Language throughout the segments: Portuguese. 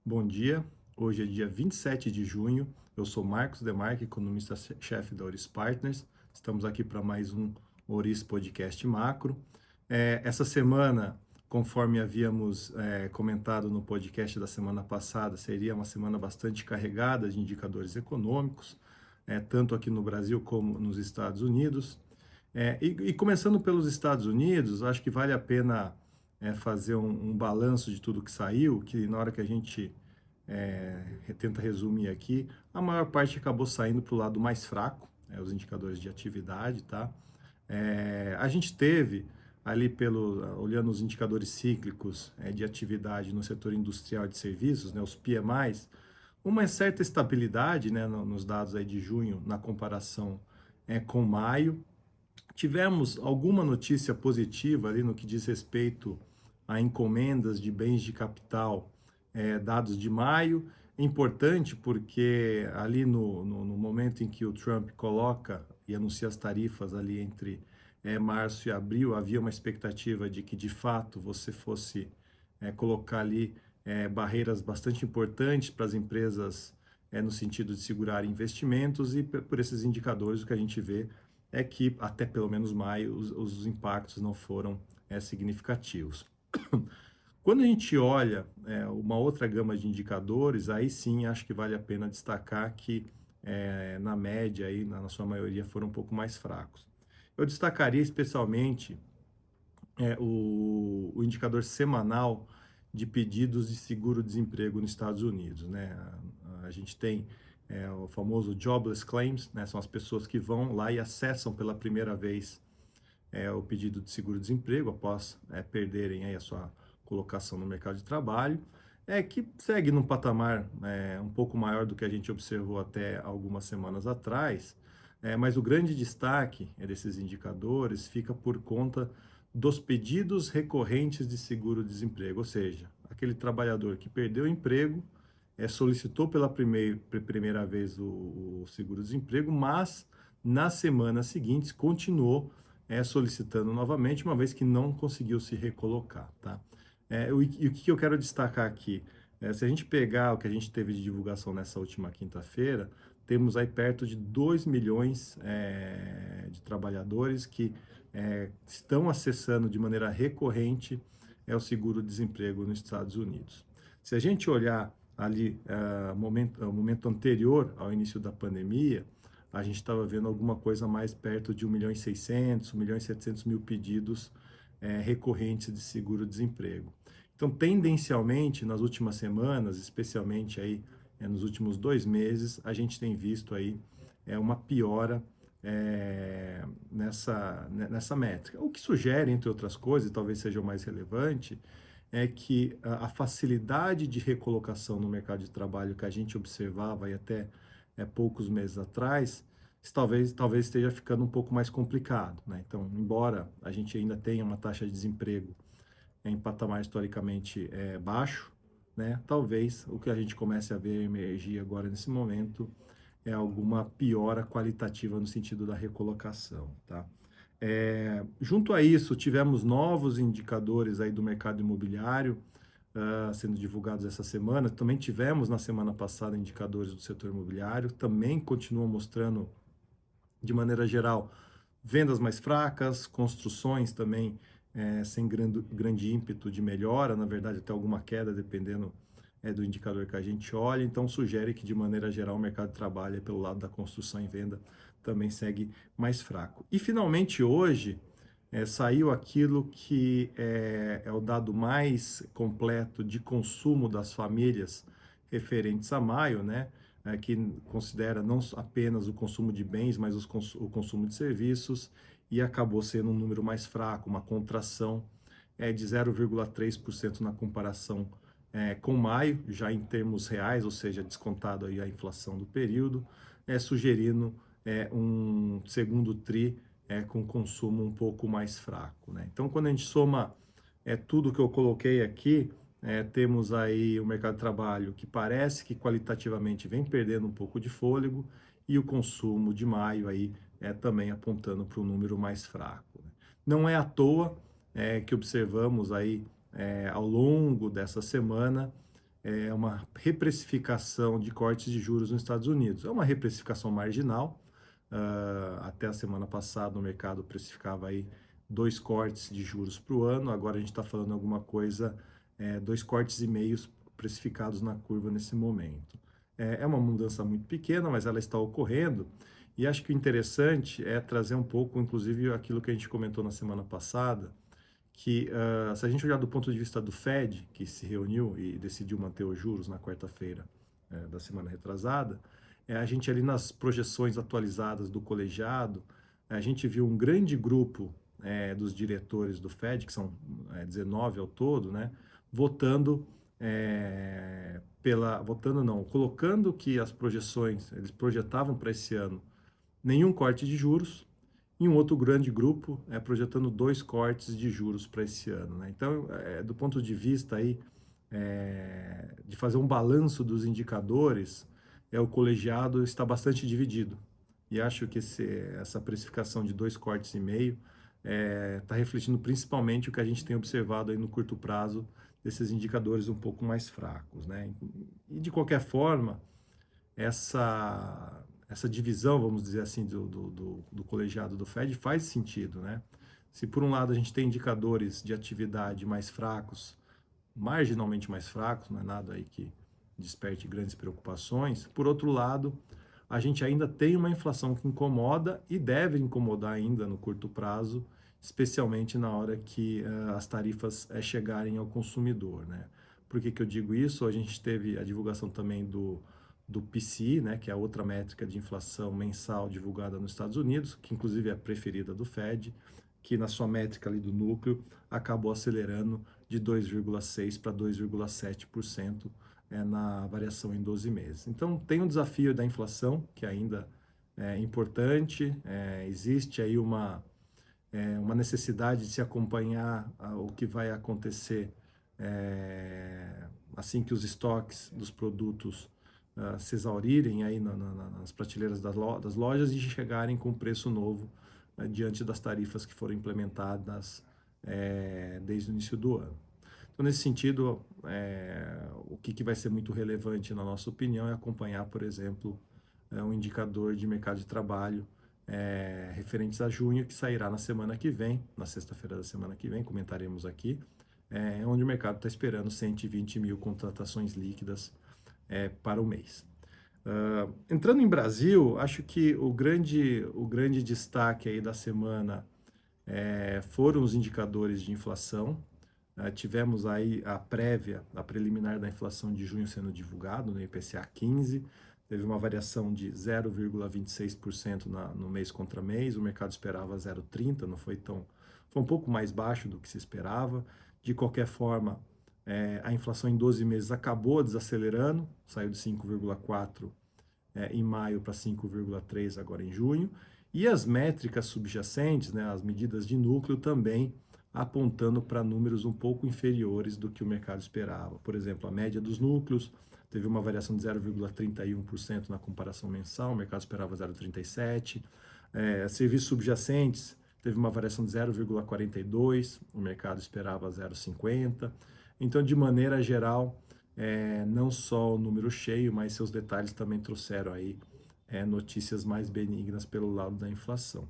Bom dia, hoje é dia 27 de junho, eu sou Marcos Demarque, economista-chefe da Oris Partners, estamos aqui para mais um Oris Podcast Macro. Essa semana, conforme havíamos comentado no podcast da semana passada, seria uma semana bastante carregada de indicadores econômicos, tanto aqui no Brasil como nos Estados Unidos. E começando pelos Estados Unidos, acho que vale a pena fazer um balanço de tudo que saiu, que na hora que a gente tenta resumir aqui, a maior parte acabou saindo para o lado mais fraco, os indicadores de atividade, tá? A gente teve ali olhando os indicadores cíclicos de atividade no setor industrial e de serviços, né, os PMIs, uma certa estabilidade, né, nos dados aí de junho na comparação com maio. Tivemos alguma notícia positiva ali no que diz respeito a encomendas de bens de capital, dados de maio. É importante porque ali no momento em que o Trump coloca e anuncia as tarifas ali entre março e abril, havia uma expectativa de que de fato você fosse colocar ali barreiras bastante importantes para as empresas no sentido de segurar investimentos, e por esses indicadores o que a gente vê é que até pelo menos maio os impactos não foram significativos. Quando a gente olha uma outra gama de indicadores, aí sim acho que vale a pena destacar que na média, aí, na sua maioria, foram um pouco mais fracos. Eu destacaria especialmente o indicador semanal de pedidos de seguro-desemprego nos Estados Unidos, né? A gente tem o famoso jobless claims, né? São as pessoas que vão lá e acessam pela primeira vez o pedido de seguro-desemprego após perderem aí a sua colocação no mercado de trabalho, que segue num patamar um pouco maior do que a gente observou até algumas semanas atrás, mas o grande destaque desses indicadores fica por conta dos pedidos recorrentes de seguro-desemprego, ou seja, aquele trabalhador que perdeu o emprego, solicitou pela primeira vez o seguro-desemprego, mas nas semanas seguintes continuou solicitando novamente, uma vez que não conseguiu se recolocar, tá? E o que eu quero destacar aqui? Se a gente pegar o que a gente teve de divulgação nessa última quinta-feira, temos aí perto de 2 milhões de trabalhadores que estão acessando de maneira recorrente o seguro-desemprego nos Estados Unidos. Se a gente olhar ali o momento anterior ao início da pandemia, a gente estava vendo alguma coisa mais perto de 1 milhão e 600, 1 milhão e 700 mil pedidos recorrentes de seguro-desemprego. Então, tendencialmente, nas últimas semanas, especialmente aí nos últimos 2 meses, a gente tem visto aí uma piora nessa métrica. O que sugere, entre outras coisas, e talvez seja o mais relevante, é que a facilidade de recolocação no mercado de trabalho que a gente observava aí até poucos meses atrás, talvez esteja ficando um pouco mais complicado, né? Então, embora a gente ainda tenha uma taxa de desemprego em patamar historicamente baixo, né? Talvez o que a gente comece a ver emergir agora nesse momento é alguma piora qualitativa no sentido da recolocação, tá? Junto a isso, tivemos novos indicadores aí do mercado imobiliário sendo divulgados essa semana. Também tivemos na semana passada indicadores do setor imobiliário, também continuam mostrando, de maneira geral, vendas mais fracas, construções também sem grande ímpeto de melhora, na verdade até alguma queda, dependendo do indicador que a gente olha. Então sugere que, de maneira geral, o mercado de trabalho pelo lado da construção e venda também segue mais fraco. E finalmente hoje saiu aquilo que é o dado mais completo de consumo das famílias referentes a maio, né? Que considera não apenas o consumo de bens, mas o consumo de serviços, e acabou sendo um número mais fraco, uma contração de 0,3% na comparação com maio, já em termos reais, ou seja, descontado aí a inflação do período, sugerindo um segundo tri com consumo um pouco mais fraco, né? Então, quando a gente soma tudo que eu coloquei aqui, temos aí o mercado de trabalho que parece que qualitativamente vem perdendo um pouco de fôlego, e o consumo de maio aí também apontando para um número mais fraco, né? Não é à toa que observamos aí ao longo dessa semana é uma reprecificação de cortes de juros nos Estados Unidos. É uma reprecificação marginal. Até a semana passada o mercado precificava aí 2 cortes de juros para o ano. Agora a gente está falando alguma coisa, 2,5 cortes precificados na curva nesse momento. É uma mudança muito pequena, mas ela está ocorrendo. E acho que o interessante é trazer um pouco, inclusive, aquilo que a gente comentou na semana passada, que se a gente olhar do ponto de vista do Fed, que se reuniu e decidiu manter os juros na quarta-feira da semana retrasada, a gente ali nas projeções atualizadas do colegiado, a gente viu um grande grupo dos diretores do Fed, que são 19 ao todo, né, votando votando não, colocando que as projeções, eles projetavam para esse ano nenhum corte de juros, e um outro grande grupo projetando 2 cortes de juros para esse ano, né? Então, do ponto de vista aí, de fazer um balanço dos indicadores, o colegiado está bastante dividido. E acho que essa precificação de 2,5 cortes está refletindo principalmente o que a gente tem observado aí no curto prazo desses indicadores um pouco mais fracos, né? E de qualquer forma, essa divisão, vamos dizer assim, do colegiado do Fed faz sentido, né? Se por um lado a gente tem indicadores de atividade mais fracos, marginalmente mais fracos, não é nada aí que desperte grandes preocupações, por outro lado, a gente ainda tem uma inflação que incomoda e deve incomodar ainda no curto prazo, especialmente na hora que as tarifas chegarem ao consumidor, né? Por que que eu digo isso? A gente teve a divulgação também do PCI, né, que é a outra métrica de inflação mensal divulgada nos Estados Unidos, que inclusive é a preferida do Fed, que na sua métrica ali do núcleo acabou acelerando de 2,6 para 2,7% na variação em 12 meses. Então tem um desafio da inflação, que ainda é importante, existe aí uma necessidade de se acompanhar o que vai acontecer assim que os estoques dos produtos se exaurirem aí nas prateleiras das lojas e chegarem com preço novo diante das tarifas que foram implementadas desde o início do ano. Então, nesse sentido, o que vai ser muito relevante, na nossa opinião, é acompanhar, por exemplo, um indicador de mercado de trabalho referentes a junho, que sairá na semana que vem, na sexta-feira da semana que vem, comentaremos aqui, onde o mercado está esperando 120 mil contratações líquidas para o mês. Entrando em Brasil, acho que o grande destaque aí da semana foram os indicadores de inflação. Tivemos aí a prévia, a preliminar da inflação de junho sendo divulgado, no IPCA 15, teve uma variação de 0,26% no mês contra mês, o mercado esperava 0,30%, não foi tão, foi um pouco mais baixo do que se esperava. De qualquer forma, a inflação em 12 meses acabou desacelerando, saiu de 5,4% em maio para 5,3% agora em junho, e as métricas subjacentes, né, as medidas de núcleo também apontando para números um pouco inferiores do que o mercado esperava. Por exemplo, a média dos núcleos teve uma variação de 0,31% na comparação mensal, o mercado esperava 0,37%. Serviços subjacentes teve uma variação de 0,42%, o mercado esperava 0,50%. Então, de maneira geral, não só o número cheio, mas seus detalhes também trouxeram aí notícias mais benignas pelo lado da inflação.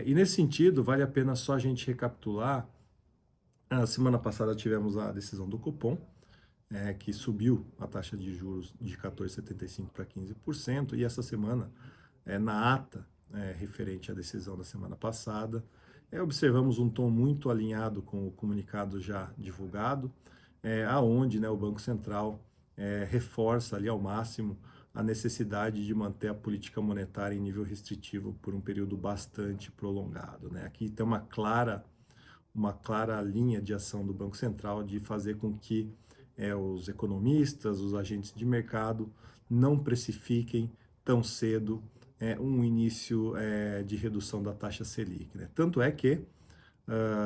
E nesse sentido, vale a pena só a gente recapitular. Na semana passada tivemos a decisão do Copom, que subiu a taxa de juros de 14,75% para 15%, e essa semana, na ata referente à decisão da semana passada, observamos um tom muito alinhado com o comunicado já divulgado, aonde, né, o Banco Central reforça ali ao máximo a necessidade de manter a política monetária em nível restritivo por um período bastante prolongado, né? Aqui tem uma clara linha de ação do Banco Central de fazer com que os economistas, os agentes de mercado não precifiquem tão cedo um início de redução da taxa Selic, né? Tanto é que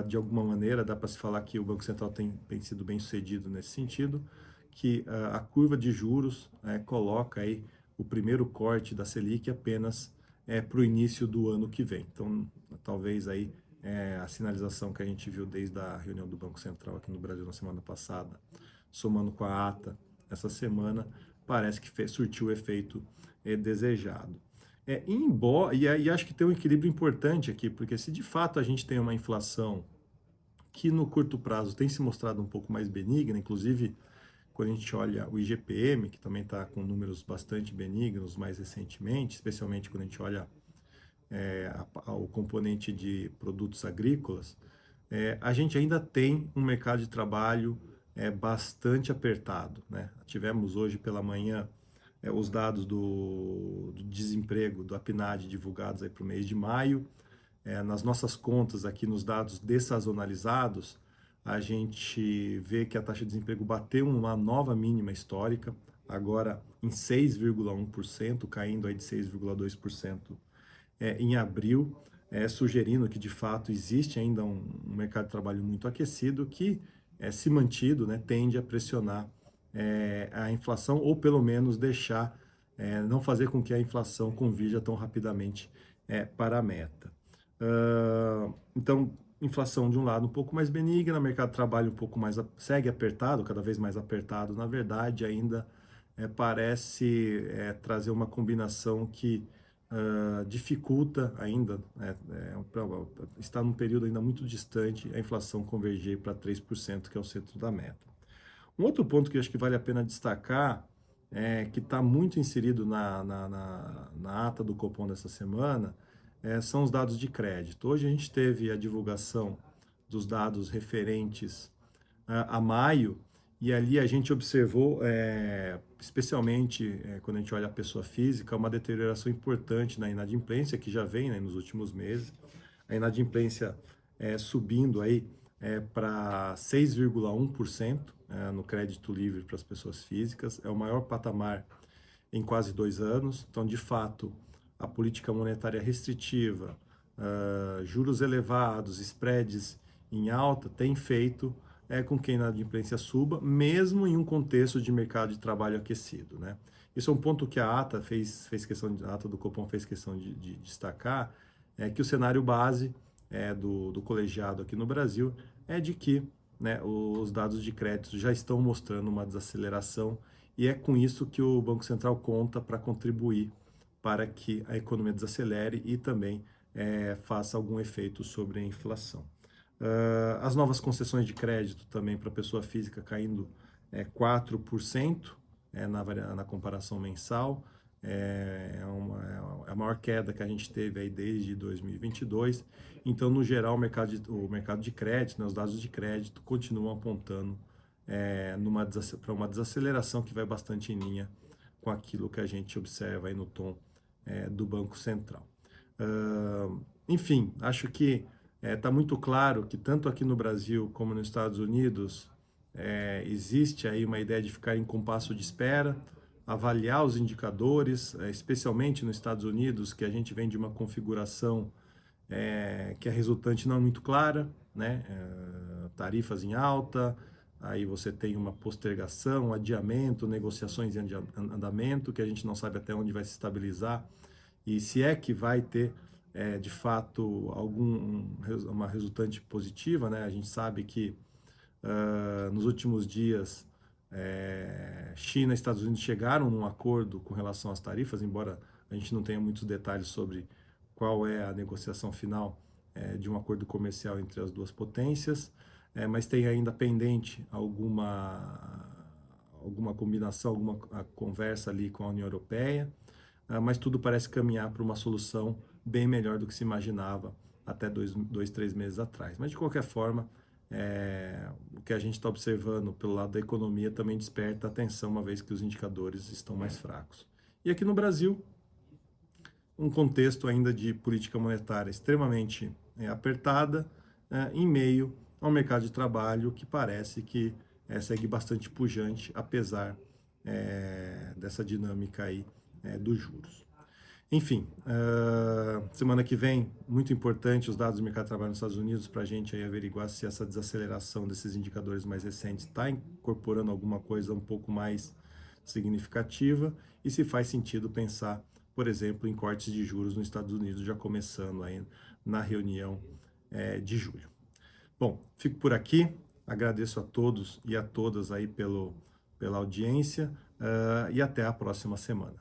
de alguma maneira, dá para se falar que o Banco Central tem sido bem sucedido nesse sentido, que a curva de juros coloca aí o primeiro corte da Selic apenas para o início do ano que vem. Então, talvez aí a sinalização que a gente viu desde a reunião do Banco Central aqui no Brasil na semana passada somando com a ata essa semana, parece que surtiu o efeito desejado. E acho que tem um equilíbrio importante aqui, porque se de fato a gente tem uma inflação que no curto prazo tem se mostrado um pouco mais benigna, inclusive quando a gente olha o IGPM, que também está com números bastante benignos mais recentemente, especialmente quando a gente olha o componente de produtos agrícolas, a gente ainda tem um mercado de trabalho bastante apertado, né? Tivemos hoje pela manhã os dados do desemprego do APNAD divulgados para o mês de maio. Nas nossas contas aqui, nos dados dessazonalizados, a gente vê que a taxa de desemprego bateu uma nova mínima histórica, agora em 6,1%, caindo aí de 6,2% em abril, sugerindo que de fato existe ainda um mercado de trabalho muito aquecido que, se mantido, né, tende a pressionar a inflação ou pelo menos deixar, não fazer com que a inflação convirja tão rapidamente para a meta. Então, inflação de um lado um pouco mais benigna, mercado de trabalho um pouco mais segue apertado, cada vez mais apertado, na verdade, ainda parece trazer uma combinação que dificulta ainda, está num período ainda muito distante, a inflação convergir para 3%, que é o centro da meta. Um outro ponto que eu acho que vale a pena destacar, que está muito inserido na ata do Copom dessa semana, são os dados de crédito. Hoje a gente teve a divulgação dos dados referentes a maio, e ali a gente observou, especialmente quando a gente olha a pessoa física, uma deterioração importante na inadimplência, que já vem, né, nos últimos meses. A inadimplência subindo aí para 6,1% no crédito livre para as pessoas físicas, é o maior patamar em quase 2 anos. Então, de fato, a política monetária restritiva, juros elevados, spreads em alta, tem feito com que a inadimplência suba, mesmo em um contexto de mercado de trabalho aquecido, né? Isso é um ponto que a ata a ata do Copom fez questão de destacar, que o cenário base do colegiado aqui no Brasil é de que, né, os dados de crédito já estão mostrando uma desaceleração, e é com isso que o Banco Central conta para contribuir para que a economia desacelere e também faça algum efeito sobre a inflação. As novas concessões de crédito também para pessoa física caindo 4% na comparação mensal, é a maior queda que a gente teve aí desde 2022. Então, no geral, o mercado de crédito, né, os dados de crédito continuam apontando para uma desaceleração que vai bastante em linha com aquilo que a gente observa aí no tom do Banco Central. Enfim, acho que está muito claro que tanto aqui no Brasil como nos Estados Unidos existe aí uma ideia de ficar em compasso de espera, avaliar os indicadores, especialmente nos Estados Unidos, que a gente vem de uma configuração que a resultante não é muito clara, né? Tarifas em alta, aí você tem uma postergação, um adiamento, negociações em andamento, que a gente não sabe até onde vai se estabilizar, e se é que vai ter, de fato, uma resultante positiva, né? A gente sabe que nos últimos dias, China e Estados Unidos chegaram num acordo com relação às tarifas, embora a gente não tenha muitos detalhes sobre qual é a negociação final de um acordo comercial entre as duas potências, mas tem ainda pendente alguma combinação, alguma conversa ali com a União Europeia, mas tudo parece caminhar para uma solução bem melhor do que se imaginava até 3 meses atrás. Mas, de qualquer forma, o que a gente está observando pelo lado da economia também desperta atenção, uma vez que os indicadores estão mais fracos. E aqui no Brasil, um contexto ainda de política monetária extremamente apertada, em meio ao mercado de trabalho que parece que segue bastante pujante, apesar dessa dinâmica aí dos juros. Enfim, semana que vem, muito importante, os dados do mercado de trabalho nos Estados Unidos, para a gente aí averiguar se essa desaceleração desses indicadores mais recentes está incorporando alguma coisa um pouco mais significativa e se faz sentido pensar, por exemplo, em cortes de juros nos Estados Unidos, já começando aí na reunião de julho. Bom, fico por aqui. Agradeço a todos e a todas aí pela audiência, e até a próxima semana.